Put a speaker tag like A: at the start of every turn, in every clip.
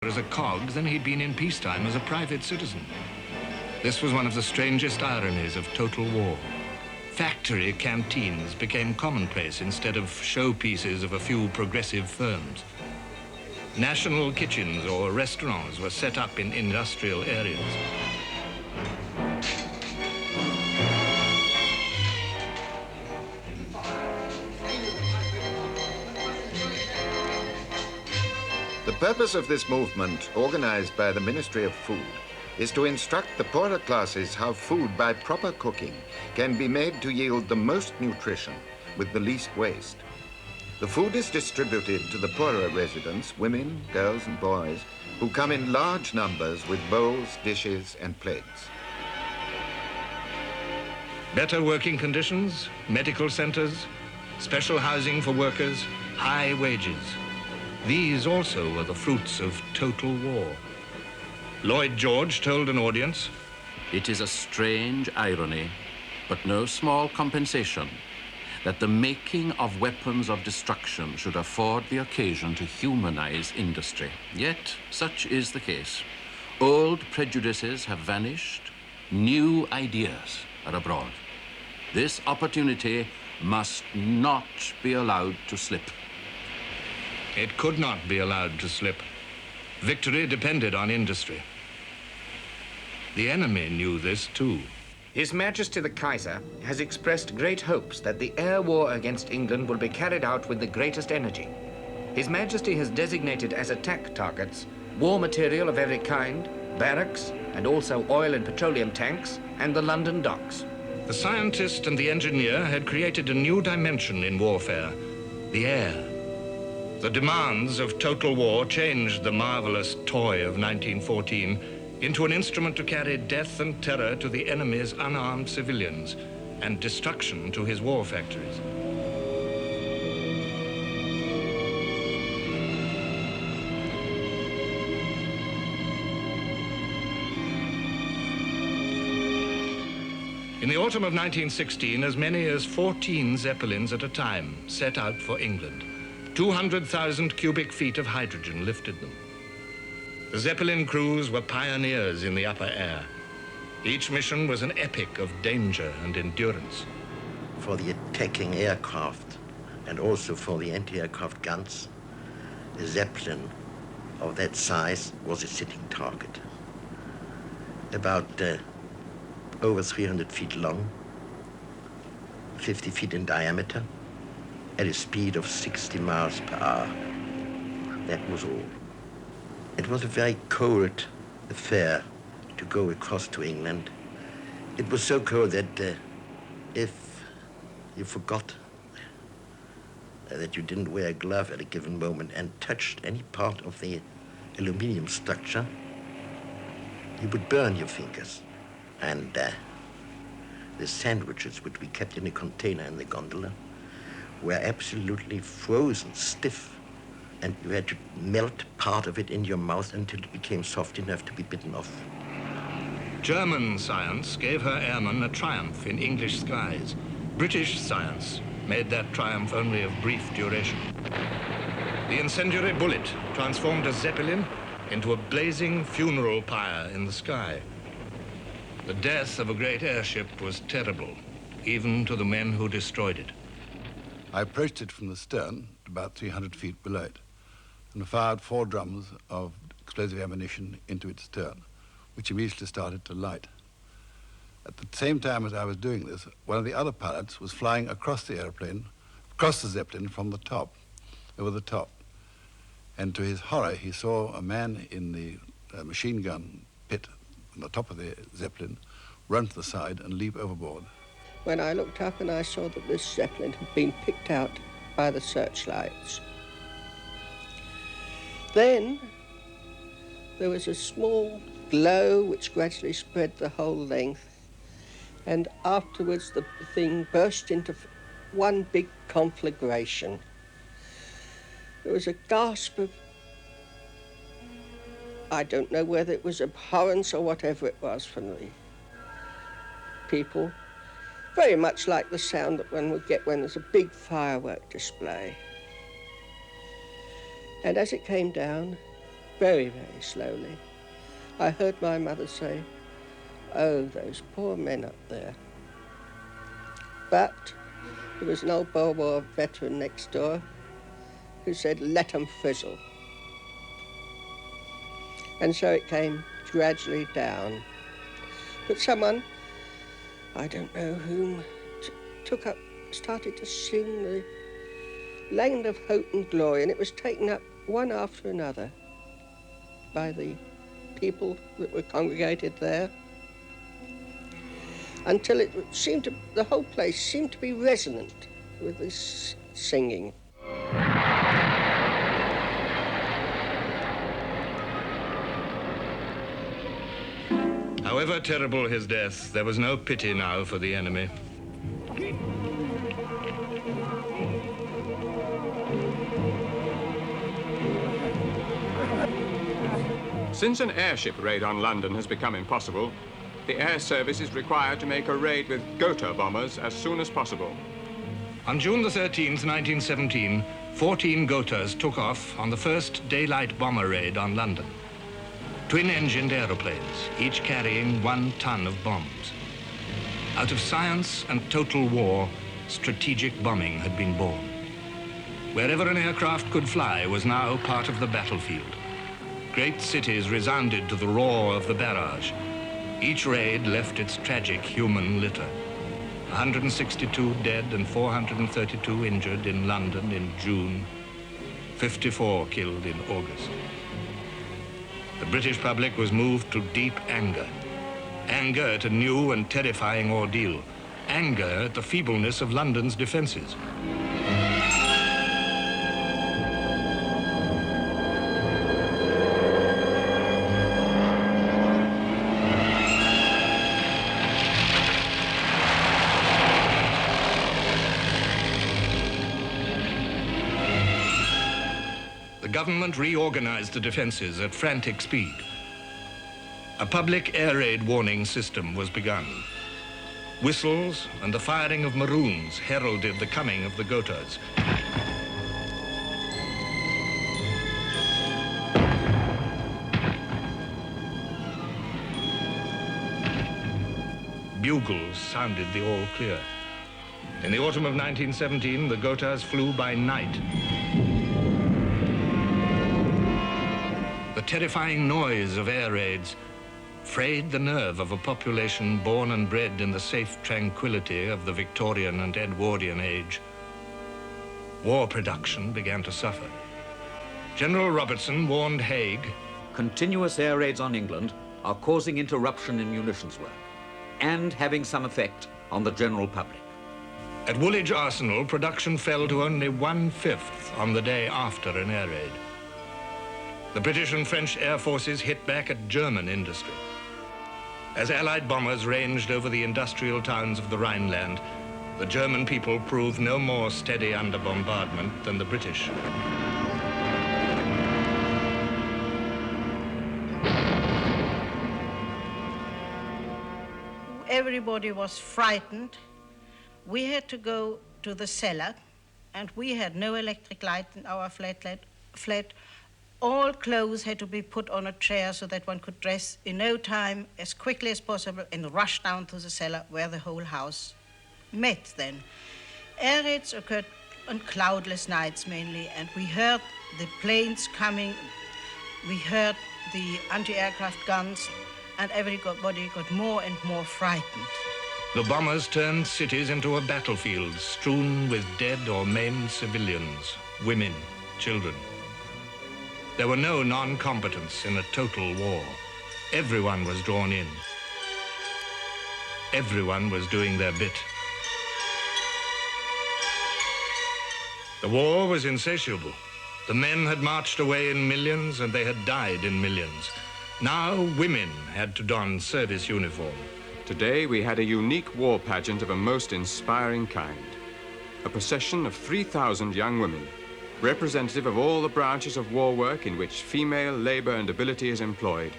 A: as a cog than he'd been in peacetime as a private citizen. This was one of the strangest ironies of total war. Factory canteens became commonplace instead of showpieces of a few progressive firms. National kitchens or restaurants were set up in industrial areas.
B: The purpose of this movement, organized by the Ministry of Food, is to instruct the poorer classes how food by proper cooking can be made to yield the most nutrition with the least waste. The food is distributed to the poorer residents, women, girls and boys, who come in large numbers with bowls, dishes and plates.
A: Better working conditions, medical centers, special housing for workers, high wages. These also were the fruits of total war. Lloyd George told an audience,
C: "It is a strange irony, but no small compensation, that the making of weapons of destruction should afford the occasion to humanize industry. Yet such is the case. Old prejudices have vanished, new ideas are abroad. This opportunity must not be allowed to slip."
A: It could not be allowed to slip. Victory depended on industry. The enemy knew this too.
D: His Majesty the Kaiser has expressed great hopes that the air war against England will be carried out with the greatest energy. His Majesty has designated as attack targets war material of every kind, barracks, and also oil and petroleum tanks, and the London docks.
A: The scientist and the engineer had created a new dimension in warfare, the air. The demands of total war changed the marvelous toy of 1914 into an instrument to carry death and terror to the enemy's unarmed civilians and destruction to his war factories. In the autumn of 1916, as many as 14 Zeppelins at a time set out for England. 200,000 cubic feet of hydrogen lifted them. The Zeppelin crews were pioneers in the upper air. Each mission was an epic of danger and endurance.
E: For the attacking aircraft and also for the anti-aircraft guns, a Zeppelin of that size was a sitting target. About over 300 feet long, 50 feet in diameter, at a speed of 60 miles per hour. That was all. It was a very cold affair to go across to England. It was so cold that if you forgot that you didn't wear a glove at a given moment and touched any part of the aluminium structure, you would burn your fingers. And the sandwiches, which we kept in a container in the gondola, were absolutely frozen, stiff, and you had to melt part of it in your mouth until it became soft enough to be bitten off.
A: German science gave her airmen a triumph in English skies. British science made that triumph only of brief duration. The incendiary bullet transformed a Zeppelin into a blazing funeral pyre in the sky. The death of a great airship was terrible, even to the men who destroyed it.
F: I approached it from the stern, about 300 feet below it, and fired 4 drums of explosive ammunition into its stern, which immediately started to light. At the same time as I was doing this, one of the other pilots was flying across the airplane, across the Zeppelin from the top, over the top. And to his horror, he saw a man in the machine gun pit on the top of the Zeppelin run to the side and leap overboard.
G: When I looked up and I saw that this Zeppelin had been picked out by the searchlights. Then there was a small glow which gradually spread the whole length, and afterwards the thing burst into one big conflagration. There was a gasp of, I don't know whether it was abhorrence or whatever it was from the people. Very much like the sound that one would get when there's a big firework display. And as it came down, very, very slowly. I heard my mother say, "Oh, those poor men up there." But there was an old Boer War veteran next door who said, "Let 'em fizzle." And so it came gradually down. But someone, I don't know whom, started to sing the Land of Hope and Glory, and it was taken up one after another by the people that were congregated there, until it seemed to, the whole place seemed to be resonant with this singing.
A: However terrible his death, there was no pity now for the enemy.
H: Since an airship raid on London has become impossible, the air service is required to make a raid with Gotha bombers as soon as possible.
A: On June the 13th, 1917, 14 Gothas took off on the first daylight bomber raid on London. Twin-engined aeroplanes, each carrying 1 ton of bombs. Out of science and total war, strategic bombing had been born. Wherever an aircraft could fly was now part of the battlefield. Great cities resounded to the roar of the barrage. Each raid left its tragic human litter. 162 dead and 432 injured in London in June, 54 killed in August. The British public was moved to deep anger. Anger at a new and terrifying ordeal. Anger at the feebleness of London's defenses. The government reorganized the defenses at frantic speed. A public air raid warning system was begun. Whistles and the firing of maroons heralded the coming of the Gothas. Bugles sounded the all clear. In the autumn of 1917, the Gothas flew by night. The terrifying noise of air raids frayed the nerve of a population born and bred in the safe tranquility of the Victorian and Edwardian age. War production began to suffer. General Robertson warned Haig,
I: "Continuous air raids on England are causing interruption in munitions work and having some effect on the general public."
A: At Woolwich Arsenal, production fell to only 1/5 on the day after an air raid. The British and French air forces hit back at German industry. As Allied bombers ranged over the industrial towns of the Rhineland, the German people proved no more steady under bombardment than the British.
J: Everybody was frightened. We had to go to the cellar, and we had no electric light in our flat. All clothes had to be put on a chair so that one could dress in no time, as quickly as possible, and rush down to the cellar where the whole house met then. Air raids occurred on cloudless nights mainly, and we heard the planes coming, we heard the anti-aircraft guns, and everybody got more and more frightened.
A: The bombers turned cities into a battlefield strewn with dead or maimed civilians, women, children. There were no non-combatants in a total war. Everyone was drawn in. Everyone was doing their bit. The war was insatiable. The men had marched away in millions and they had died in millions. Now women had to don service uniform.
H: Today we had a unique war pageant of a most inspiring kind. A procession of 3,000 young women, representative of all the branches of war work in which female labor and ability is employed,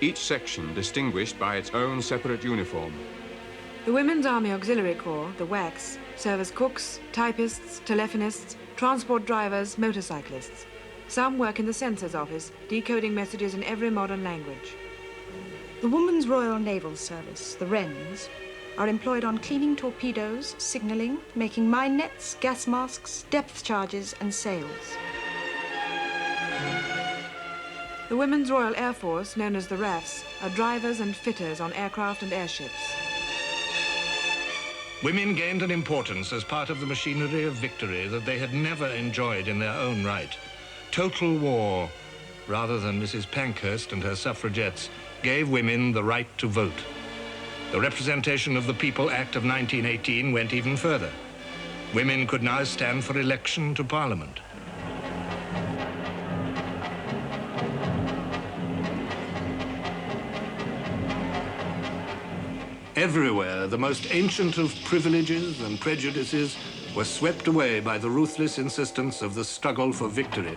H: each section distinguished by its own separate uniform.
K: The Women's Army Auxiliary Corps, the WACS, serve as cooks, typists, telephonists, transport drivers, motorcyclists. Some work in the censor's office, decoding messages in every modern language.
L: The Women's Royal Naval Service, the Wrens, are employed on cleaning torpedoes, signalling, making mine nets, gas masks, depth charges, and sails.
K: The Women's Royal Air Force, known as the RAFs, are drivers and fitters on aircraft and airships.
A: Women gained an importance as part of the machinery of victory that they had never enjoyed in their own right. Total war, rather than Mrs. Pankhurst and her suffragettes, gave women the right to vote. The Representation of the People Act of 1918 went even further. Women could now stand for election to Parliament. Everywhere, the most ancient of privileges and prejudices were swept away by the ruthless insistence of the struggle for victory.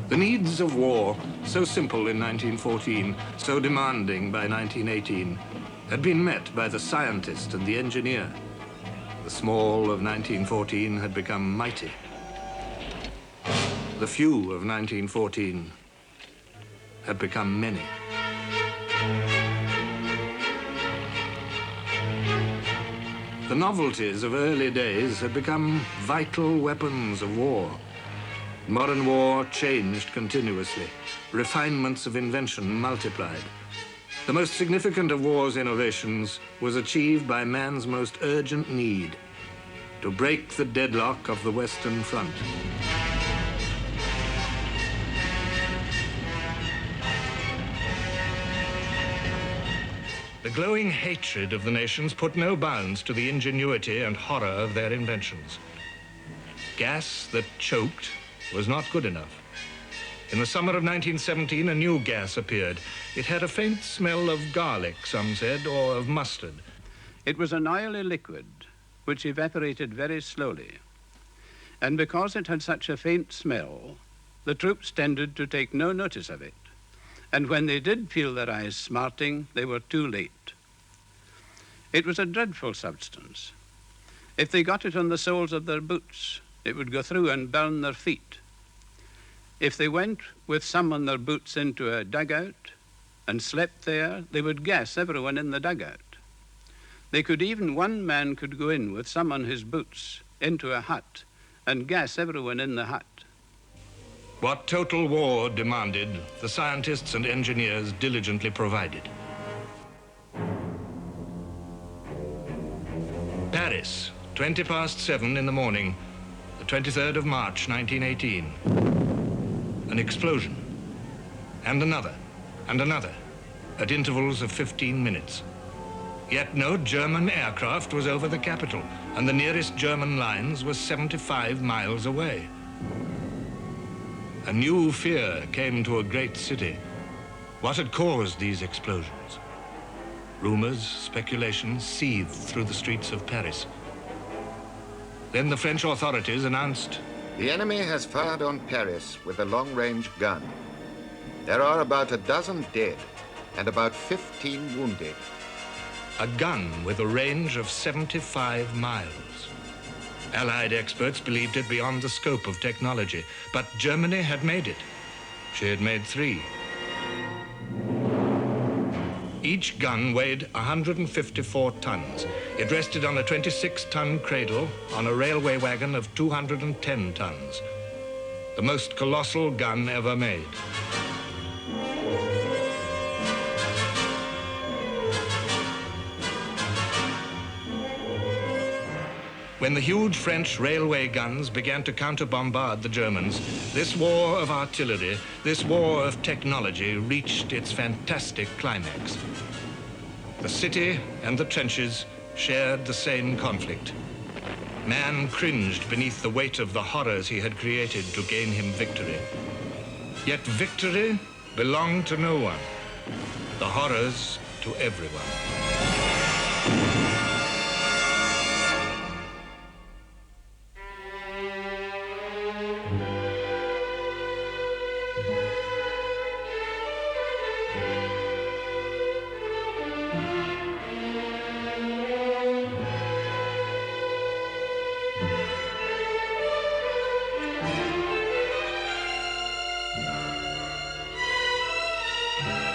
A: The needs of war, so simple in 1914, so demanding by 1918, had been met by the scientist and the engineer. The small of 1914 had become mighty. The few of 1914 had become many. The novelties of early days had become vital weapons of war. Modern war changed continuously. Refinements of invention multiplied. The most significant of war's innovations was achieved by man's most urgent need, to break the deadlock of the Western Front. The glowing hatred of the nations put no bounds to the ingenuity and horror of their inventions. Gas that choked was not good enough. In the summer of 1917, a new gas appeared. It had a faint smell of garlic, some said, or of mustard.
M: It was an oily liquid which evaporated very slowly. And because it had such a faint smell, the troops tended to take no notice of it. And when they did feel their eyes smarting, they were too late. It was a dreadful substance. If they got it on the soles of their boots, it would go through and burn their feet. If they went with some on their boots into a dugout and slept there, they would gas everyone in the dugout. One man could go in with some on his boots into a hut and gas everyone in the hut.
A: What total war demanded, the scientists and engineers diligently provided. Paris, 7:20 in the morning, the 23rd of March, 1918. An explosion, and another, at intervals of 15 minutes. Yet no German aircraft was over the capital, and the nearest German lines were 75 miles away. A new fear came to a great city. What had caused these explosions? Rumors, speculations seethed through the streets of Paris. Then the French authorities announced,
B: "The enemy has fired on Paris with a long-range gun. There are about a dozen dead and about 15 wounded."
A: A gun with a range of 75 miles. Allied experts believed it beyond the scope of technology, but Germany had made it. She had made 3. Each gun weighed 154 tons. It rested on a 26-ton cradle on a railway wagon of 210 tons. The most colossal gun ever made. When the huge French railway guns began to counter-bombard the Germans, this war of artillery, this war of technology reached its fantastic climax. The city and the trenches shared the same conflict. Man cringed beneath the weight of the horrors he had created to gain him victory. Yet victory belonged to no one, the horrors to everyone.
N: England.